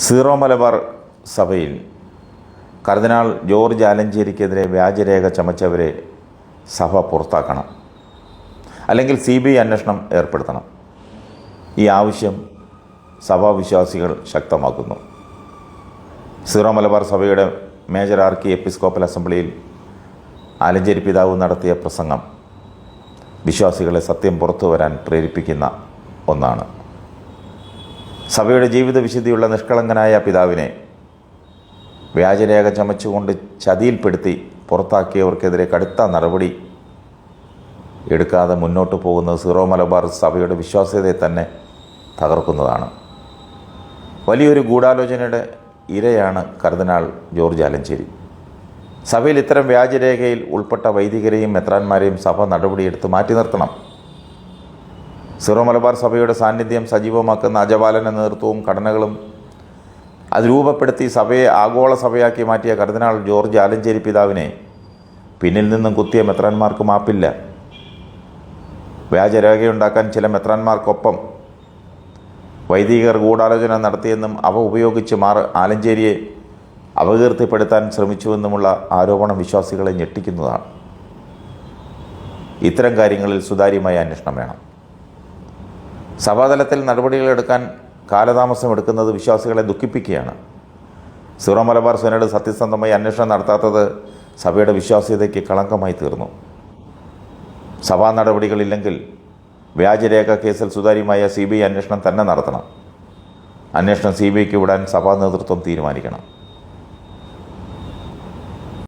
Zero Malabar സഭയിൽ കർദിനാൾ George ആലഞ്ചേരിക്കെതിരെ വ്യാജരേഖ ചമച്ചവരെ സഭ പുറത്താക്കണം, അല്ലെങ്കിൽ CBI അന്വേഷണം ഏർപ്പെടുത്തണം. ഈ ആവശ്യം സഭാവിശ്വാസികൾ ശക്തമാക്കുന്നു. സീറോ മലബാർ സഭയുടെ മേജർ ആർക്കി എപ്പിസ്കോപ്പൽ അസംബ്ലിയിൽ ആലഞ്ചേരി പിതാവ് നടത്തിയ പ്രസംഗം വിശ്വാസികളെ സത്യം പുറത്തു വരാൻ പ്രേരിപ്പിക്കുന്ന ഒന്നാണ്. സഭയുടെ ജീവിത വിശുദ്ധിയുള്ള നിഷ്കളങ്കനായ പിതാവിനെ വ്യാജരേഖ ചമച്ചുകൊണ്ട് ചതിയിൽപ്പെടുത്തി പുറത്താക്കിയവർക്കെതിരെ കടുത്ത നടപടി എടുക്കാതെ മുന്നോട്ട് പോകുന്നത് സീറോ മലബാർ സഭയുടെ വിശ്വാസ്യതയെ തന്നെ തകർക്കുന്നതാണ്. വലിയൊരു ഗൂഢാലോചനയുടെ ഇരയാണ് കർദിനാൾ ജോർജ് ആലഞ്ചേരി. സഭയിൽ ഇത്തരം വ്യാജരേഖയിൽ ഉൾപ്പെട്ട വൈദികരെയും മെത്രാന്മാരെയും സഭ നടപടിയെടുത്ത് മാറ്റി നിർത്തണം. സീറോ മലബാർ സഭയുടെ സാന്നിധ്യം സജീവമാക്കുന്ന അജപാലന നേതൃത്വവും ഘടനകളും അത് രൂപപ്പെടുത്തി സഭയെ ആഗോള സഭയാക്കി മാറ്റിയ കർദിനാൾ ജോർജ് ആലഞ്ചേരി പിതാവിനെ പിന്നിൽ നിന്നും കുത്തിയ മെത്രാന്മാർക്ക് മാപ്പില്ല. വ്യാജരേഖയുണ്ടാക്കാൻ ചില മെത്രാന്മാർക്കൊപ്പം വൈദികർ ഗൂഢാലോചന നടത്തിയെന്നും അവ ഉപയോഗിച്ച് ആലഞ്ചേരിയെ അപകീർത്തിപ്പെടുത്താൻ ശ്രമിച്ചുവെന്നുമുള്ള ആരോപണം വിശ്വാസികളെ ഞെട്ടിക്കുന്നതാണ്. ഇത്തരം കാര്യങ്ങളിൽ സുതാര്യമായ അന്വേഷണം വേണം. സഭാതലത്തിൽ നടപടികളെടുക്കാൻ കാലതാമസം എടുക്കുന്നത് വിശ്വാസികളെ ദുഃഖിപ്പിക്കുകയാണ്. സീറോ മലബാർ സിനഡ് സത്യസന്ധമായി അന്വേഷണം നടത്താത്തത് സഭയുടെ വിശ്വാസ്യതയ്ക്ക് കളങ്കമായി തീർന്നു. സഭാ നടപടികളില്ലെങ്കിൽ വ്യാജരേഖ കേസിൽ സുതാര്യമായ CBI അന്വേഷണം തന്നെ നടത്തണം. അന്വേഷണം CBIക്ക് വിടാൻ സഭാ നേതൃത്വം തീരുമാനിക്കണം.